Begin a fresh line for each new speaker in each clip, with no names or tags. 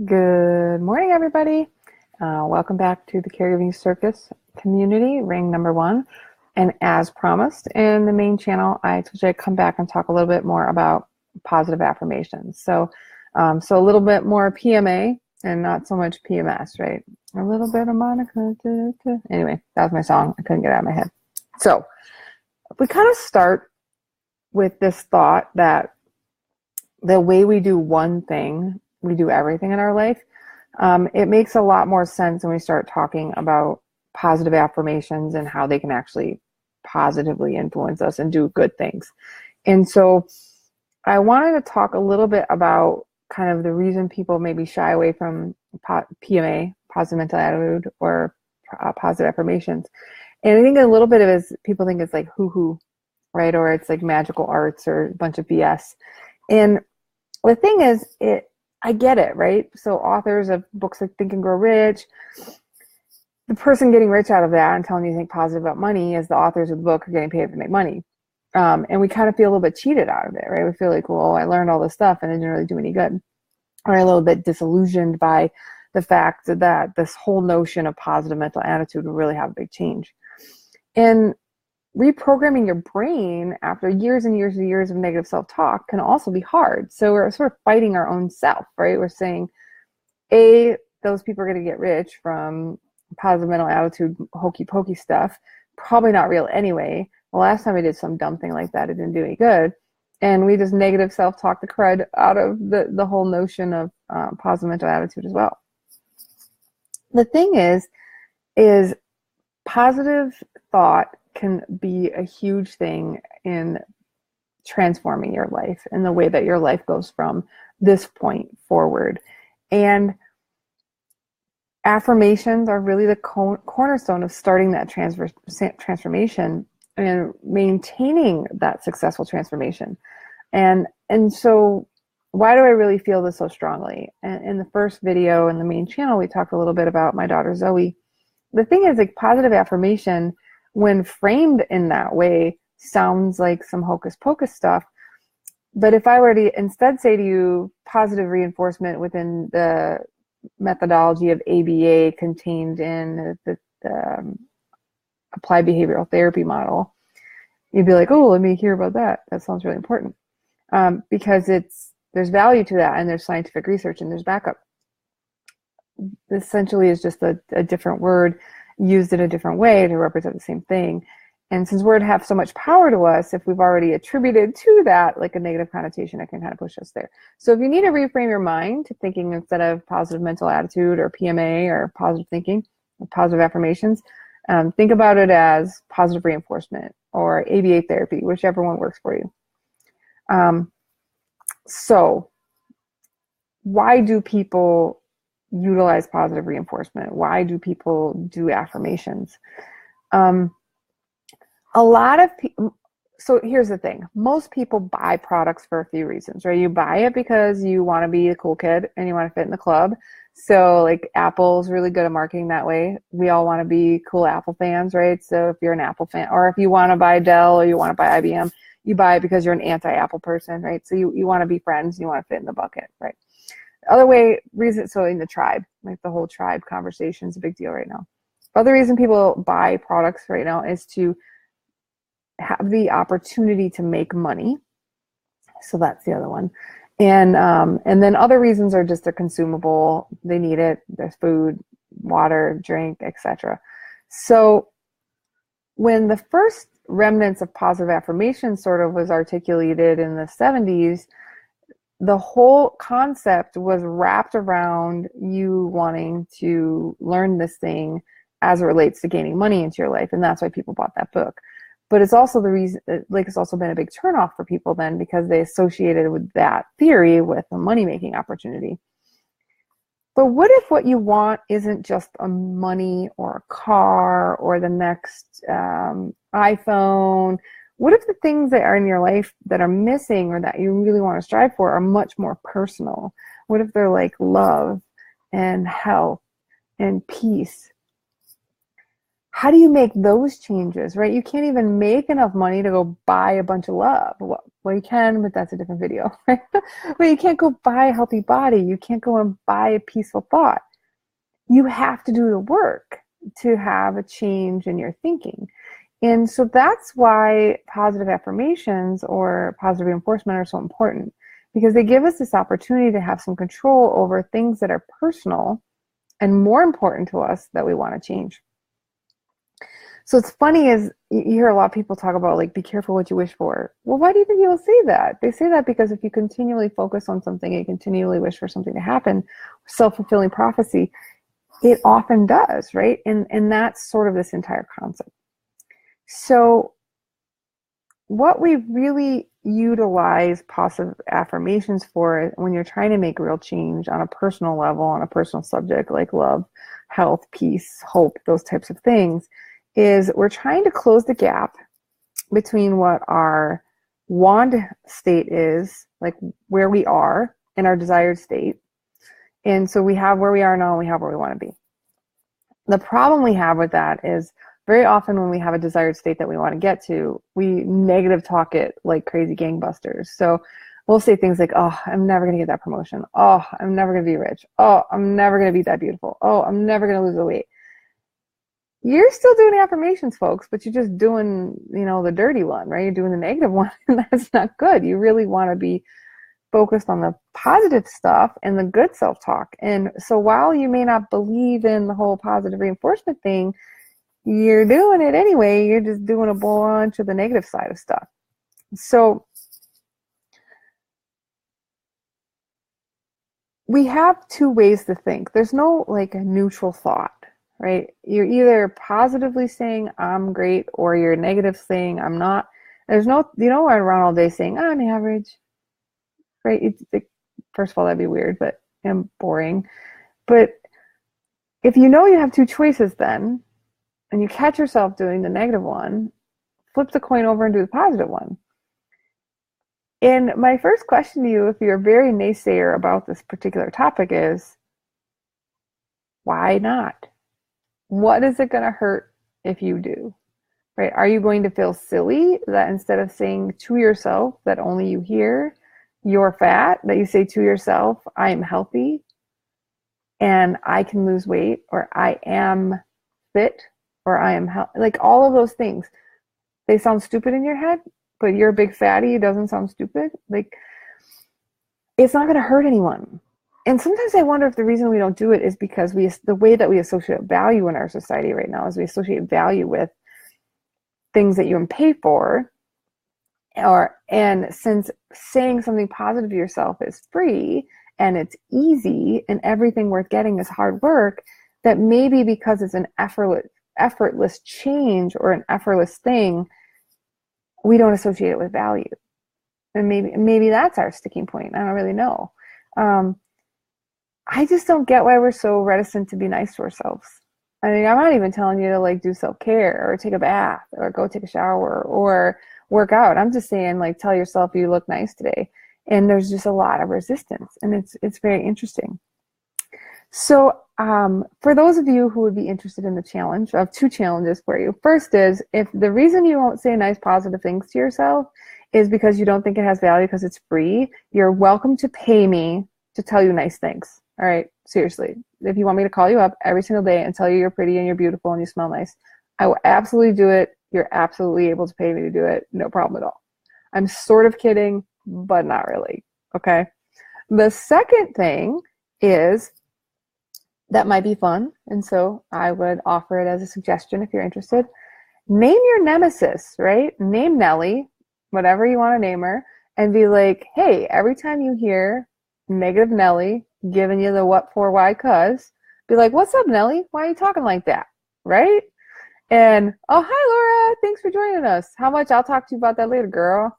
Good morning, everybody. Welcome back to the Caregiving Circus community, ring number 1. And as promised in the main channel, I told you I'd come back and talk a little bit more about positive affirmations. So a little bit more PMA and not so much PMS, right? A little bit of Monica. Anyway, that was my song. I couldn't get it out of my head. So we kind of start with this thought that the way we do one thing, we do everything in our life. It makes a lot more sense when we start talking about positive affirmations and how they can actually positively influence us and do good things. And so I wanted to talk a little bit about kind of the reason people maybe shy away from PMA, positive mental attitude, or positive affirmations. And I think a little bit of it is people think it's like hoo-hoo, right? Or it's like magical arts or a bunch of BS. And the thing is, I get it, right? So authors of books like Think and Grow Rich, the person getting rich out of that and telling you to think positive about money is the authors of the book are getting paid to make money. And we kind of feel a little bit cheated out of it, right? We feel like, well, I learned all this stuff and it didn't really do any good. Or a little bit disillusioned by the fact that this whole notion of positive mental attitude will really have a big change. And reprogramming your brain after years and years and years of negative self-talk can also be hard. So we're sort of fighting our own self, right? We're saying, those people are going to get rich from positive mental attitude, hokey pokey stuff. Probably not real anyway. The last time I did some dumb thing like that, it didn't do any good. And we just negative self-talk the crud out of the whole notion of positive mental attitude as well. The thing is positive thought can be a huge thing in transforming your life and the way that your life goes from this point forward. And affirmations are really the cornerstone of starting that transformation and maintaining that successful transformation. And so why do I really feel this so strongly? And in the first video in the main channel, we talked a little bit about my daughter Zoe. The thing is, like, positive affirmation, when framed in that way, sounds like some hocus pocus stuff. But if I were to instead say to you positive reinforcement within the methodology of ABA contained in the applied behavioral therapy model, you'd be like, oh, let me hear about that. That sounds really important. Because there's value to that, and there's scientific research and there's backup. Essentially is just a different word used in a different way to represent the same thing. And since words have so much power to us, if we've already attributed to that like a negative connotation, it can kind of push us there. So if you need to reframe your mind to thinking instead of positive mental attitude or PMA or positive thinking or positive affirmations, think about it as positive reinforcement or ABA therapy, whichever one works for you. So why do people utilize positive reinforcement? Why do people do affirmations? A lot of people, so here's the thing. Most people buy products for a few reasons, right? You buy it because you want to be a cool kid and you want to fit in the club. So like Apple's really good at marketing that way. We all want to be cool Apple fans, right? So if you're an Apple fan, or if you want to buy Dell or you want to buy IBM, you buy it because you're an anti-Apple person, right? So you want to be friends, you want to fit in the bucket, right? Other reason, so in the tribe, like the whole tribe conversation is a big deal right now. Other reason people buy products right now is to have the opportunity to make money. So that's the other one. And then other reasons are just a consumable. They need it. There's food, water, drink, etc. So when the first remnants of positive affirmation sort of was articulated in the 70s, the whole concept was wrapped around you wanting to learn this thing as it relates to gaining money into your life. And that's why people bought that book. But it's also the reason, like, it's also been a big turnoff for people then, because they associated with that theory with a money-making opportunity. But what if what you want isn't just a money or a car or the next iPhone? What if the things that are in your life that are missing or that you really want to strive for are much more personal? What if they're like love and health and peace? how do you make those changes, right? You can't even make enough money to go buy a bunch of love. Well, you can, but that's a different video, right? But you can't go buy a healthy body. You can't go and buy a peaceful thought. You have to do the work to have a change in your thinking. And so that's why positive affirmations or positive reinforcement are so important, because they give us this opportunity to have some control over things that are personal and more important to us that we want to change. So it's funny is you hear a lot of people talk about like, be careful what you wish for. Well, why do you think people say that? They say that because if you continually focus on something, you continually wish for something to happen, self-fulfilling prophecy, it often does, right? And that's sort of this entire concept. So what we really utilize positive affirmations for when you're trying to make real change on a personal level, on a personal subject like love, health, peace, hope, those types of things, is we're trying to close the gap between what our want state is, like where we are in our desired state. And so we have where we are now and we have where we want to be. The problem we have with that is very often when we have a desired state that we want to get to, we negative talk it like crazy gangbusters. So we'll say things like, oh, I'm never going to get that promotion. Oh, I'm never going to be rich. Oh, I'm never going to be that beautiful. Oh, I'm never going to lose the weight. You're still doing affirmations, folks, but you're just doing, the dirty one, right? You're doing the negative one, and that's not good. You really want to be focused on the positive stuff and the good self-talk. And so while you may not believe in the whole positive reinforcement thing, you're doing it anyway. You're just doing a bunch of the negative side of stuff. So we have two ways to think. There's no like a neutral thought, right? You're either positively saying I'm great or you're negative saying I'm not. There's no, you don't run around all day saying I'm average, right? First of all, that'd be weird, but and boring. But if you know you have two choices then, and you catch yourself doing the negative one, flip the coin over and do the positive one. And my first question to you, if you're a very naysayer about this particular topic, is why not? What is it going to hurt if you do? Right? Are you going to feel silly that instead of saying to yourself that only you hear, you're fat, that you say to yourself, I am healthy and I can lose weight, or I am fit, or I am like all of those things, they sound stupid in your head, but you're a big fatty, it doesn't sound stupid. Like, it's not going to hurt anyone. And sometimes I wonder if the reason we don't do it is because the way that we associate value in our society right now is we associate value with things that you can pay for, and since saying something positive to yourself is free and it's easy and everything worth getting is hard work, that maybe because it's an effortless change or an effortless thing, we don't associate it with value. And maybe that's our sticking point. I don't really know. I just don't get why we're so reticent to be nice to ourselves. I mean, I'm not even telling you to like do self-care or take a bath or go take a shower or work out. I'm just saying, like, tell yourself you look nice today. And there's just a lot of resistance, and it's very interesting. So for those of you who would be interested in the challenge, I have two challenges for you. First is, if the reason you won't say nice positive things to yourself is because you don't think it has value because it's free, you're welcome to pay me to tell you nice things. All right, seriously. If you want me to call you up every single day and tell you you're pretty and you're beautiful and you smell nice, I will absolutely do it. You're absolutely able to pay me to do it. No problem at all. I'm sort of kidding, but not really. Okay. The second thing is, that might be fun, and so I would offer it as a suggestion if you're interested. Name your nemesis, right? Name Nellie, whatever you want to name her, and be like, hey, every time you hear negative Nellie giving you the what for, why, cuz, be like, what's up, Nellie? Why are you talking like that? Right? And, oh, hi, Laura. Thanks for joining us. How much? I'll talk to you about that later, girl.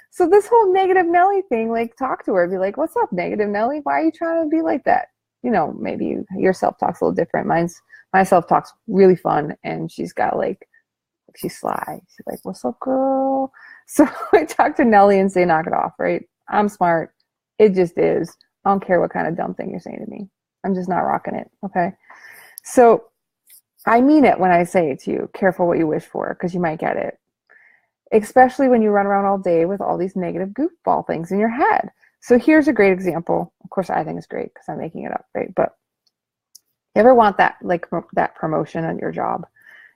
So this whole negative Nellie thing, like, talk to her. Be like, what's up, negative Nellie? Why are you trying to be like that? Maybe your self-talk's a little different. My self-talk's really fun, and she's sly. She's like, what's up, girl? So I talk to Nellie and say, knock it off, right? I'm smart. It just is. I don't care what kind of dumb thing you're saying to me. I'm just not rocking it, okay? So I mean it when I say it to you. Careful what you wish for, because you might get it. Especially when you run around all day with all these negative goofball things in your head. So here's a great example. Of course, I think it's great because I'm making it up, right? But you ever want that, like that promotion on your job?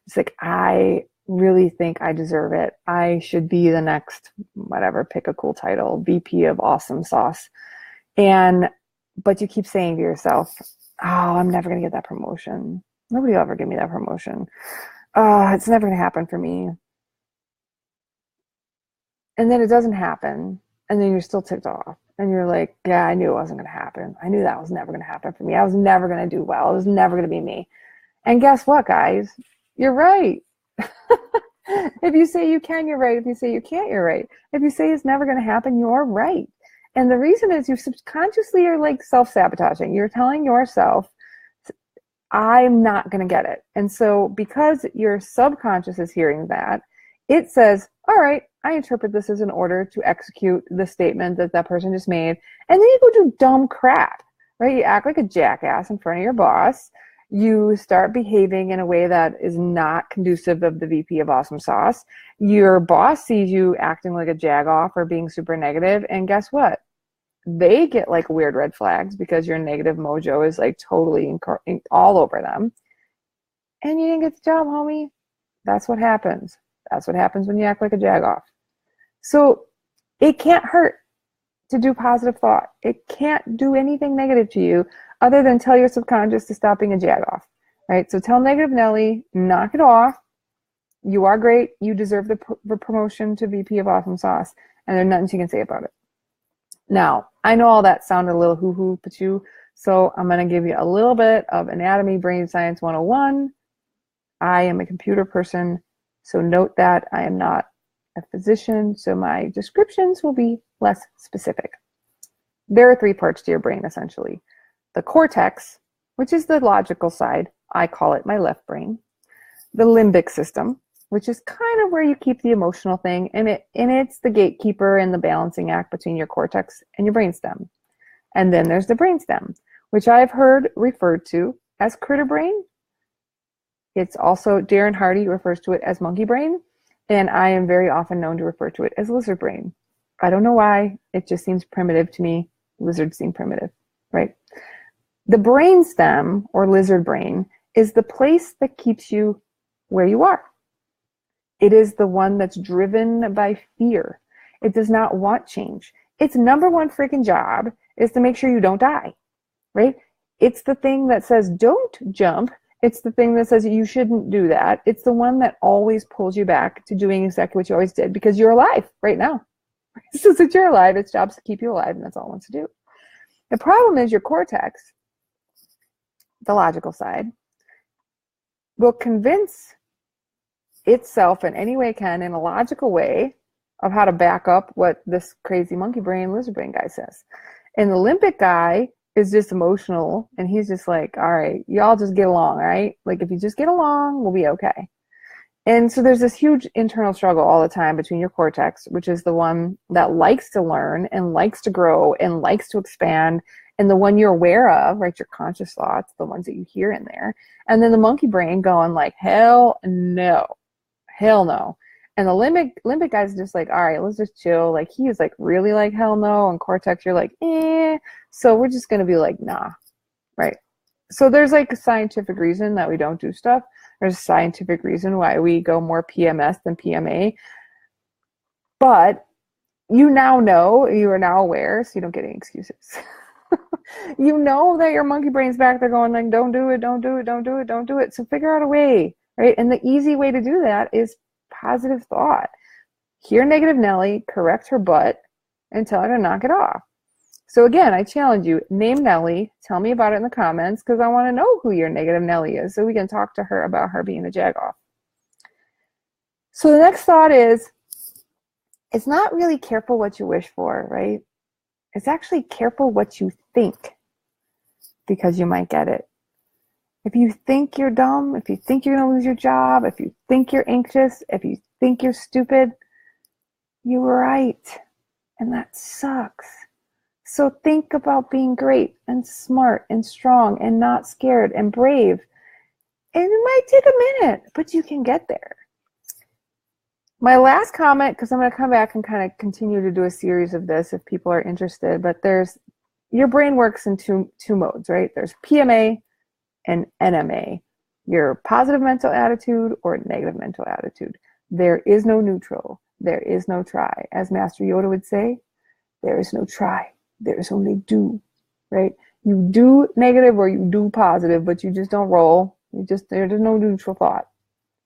It's like, I really think I deserve it. I should be the next, whatever, pick a cool title, VP of awesome sauce. But you keep saying to yourself, oh, I'm never going to get that promotion. Nobody will ever give me that promotion. Oh, it's never going to happen for me. And then it doesn't happen. And then you're still ticked off. And you're like, yeah, I knew it wasn't going to happen. I knew that was never going to happen for me. I was never going to do well. It was never going to be me. And guess what, guys? You're right. If you say you can, you're right. If you say you can't, you're right. If you say it's never going to happen, you're right. And the reason is you subconsciously are like self-sabotaging. You're telling yourself, I'm not going to get it. And so because your subconscious is hearing that, it says, all right, I interpret this as an order to execute the statement that that person just made. And then you go do dumb crap, right? You act like a jackass in front of your boss. You start behaving in a way that is not conducive of the VP of awesome sauce. Your boss sees you acting like a jagoff or being super negative. And guess what? They get like weird red flags because your negative mojo is like totally all over them. And you didn't get the job, homie. That's what happens. That's what happens when you act like a jagoff. So it can't hurt to do positive thought. It can't do anything negative to you other than tell your subconscious to stop being a jagoff, right? So tell negative Nelly, knock it off. You are great. You deserve the promotion to VP of awesome sauce, and there's nothing she can say about it. Now, I know all that sounded a little hoo-hoo, patoo, so I'm going to give you a little bit of Anatomy Brain Science 101. I am a computer person, so note that I am not a physician, so my descriptions will be less specific. There are 3 parts to your brain, essentially. The cortex, which is the logical side. I call it my left brain. The limbic system, which is kind of where you keep the emotional thing, and it's the gatekeeper and the balancing act between your cortex and your brainstem. And then there's the brainstem, which I've heard referred to as critter brain. It's also, Darren Hardy refers to it as monkey brain, and I am very often known to refer to it as lizard brain. I don't know why, it just seems primitive to me. Lizards seem primitive, right? The brainstem, or lizard brain, is the place that keeps you where you are. It is the one that's driven by fear. It does not want change. Its number one freaking job is to make sure you don't die, right? It's the thing that says, don't jump. It's the thing that says you shouldn't do that. It's the one that always pulls you back to doing exactly what you always did because you're alive right now. So since you're alive, its job is to keep you alive, and that's all it wants to do. The problem is your cortex, the logical side, will convince itself in any way it can, in a logical way, of how to back up what this crazy monkey brain, lizard brain guy says. And the limbic guy is just emotional, and he's just like, all right, y'all just get along, all right? Like, if you just get along, we'll be okay. And so there's this huge internal struggle all the time between your cortex, which is the one that likes to learn and likes to grow and likes to expand, and the one you're aware of, right, your conscious thoughts, the ones that you hear in there, and then the monkey brain going like, hell no, hell no. And the limbic guy's just like, all right, let's just chill. Like, he is like really like, hell no. And cortex, you're like, eh. So we're just going to be like, nah, right? So there's like a scientific reason that we don't do stuff. There's a scientific reason why we go more PMS than PMA. But you now know, you are now aware, so you don't get any excuses. You know that your monkey brain's back there going like, don't do it, don't do it, don't do it, don't do it. So figure out a way, right? And the easy way to do that is positive thought. Hear negative Nelly, correct her butt, and tell her to knock it off. So again, I challenge you, name Nelly, tell me about it in the comments, because I want to know who your negative Nelly is so we can talk to her about her being a jagoff. So the next thought is, it's not really careful what you wish for, right? It's actually careful what you think, because you might get it. If you think you're dumb, if you think you're going to lose your job, if you think you're anxious, if you think you're stupid, you were right. And that sucks. So think about being great and smart and strong and not scared and brave. And it might take a minute, but you can get there. My last comment, because I'm going to come back and kind of continue to do a series of this if people are interested, but your brain works in two modes, right? There's PMA and NMA, your positive mental attitude or negative mental attitude. There is no neutral. There is no try. As Master Yoda would say, there is no try. There is only do, right? You do negative or you do positive, but you just don't roll. There's no neutral thought.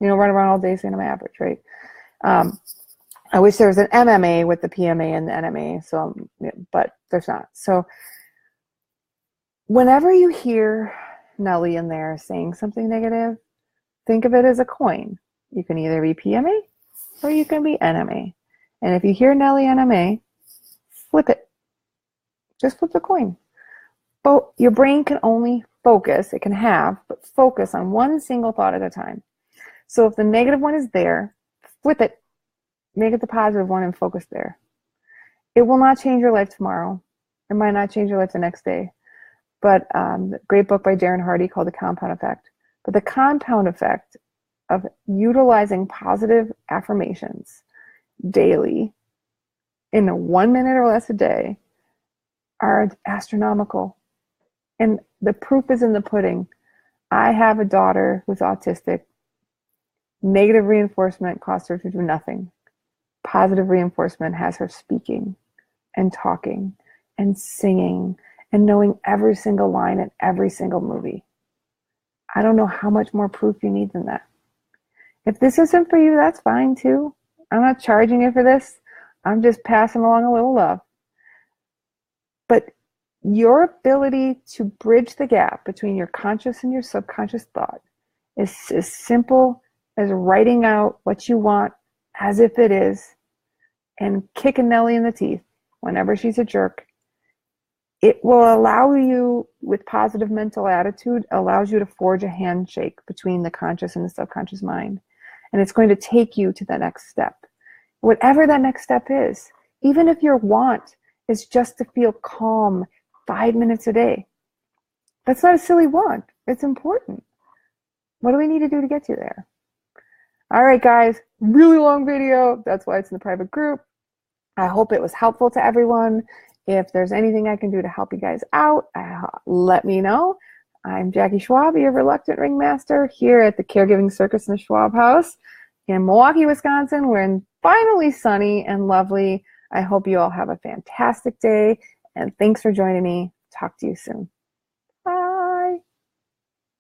You know, run around all day saying I'm average, right? I wish there was an MMA with the PMA and the NMA, but there's not. So whenever you hear Nellie in there saying something negative, think of it as a coin. You can either be PMA or you can be NMA. And if you hear Nellie NMA, flip it. Just flip the coin. But your brain can only focus, but focus on one single thought at a time. So if the negative one is there, flip it. Make it the positive one and focus there. It will not change your life tomorrow. It might not change your life the next day. But a great book by Darren Hardy called The Compound Effect. But the compound effect of utilizing positive affirmations daily in 1 minute or less a day are astronomical. And the proof is in the pudding. I have a daughter who's autistic. Negative reinforcement costs her to do nothing. Positive reinforcement has her speaking and talking and singing and knowing every single line in every single movie. I don't know how much more proof you need than that. If this isn't for you, that's fine too. I'm not charging you for this. I'm just passing along a little love. But your ability to bridge the gap between your conscious and your subconscious thought is as simple as writing out what you want as if it is and kicking Nellie in the teeth whenever she's a jerk. It will allow you, with positive mental attitude, allows you to forge a handshake between the conscious and the subconscious mind. And it's going to take you to the next step. Whatever that next step is, even if your want is just to feel calm 5 minutes a day, that's not a silly want. It's important. What do we need to do to get you there? All right, guys, really long video. That's why it's in the private group. I hope it was helpful to everyone. If there's anything I can do to help you guys out, let me know. I'm Jackie Schwab, your reluctant ringmaster here at the Caregiving Circus in the Schwab House in Milwaukee, Wisconsin. We're finally sunny and lovely. I hope you all have a fantastic day, and thanks for joining me. Talk to you soon.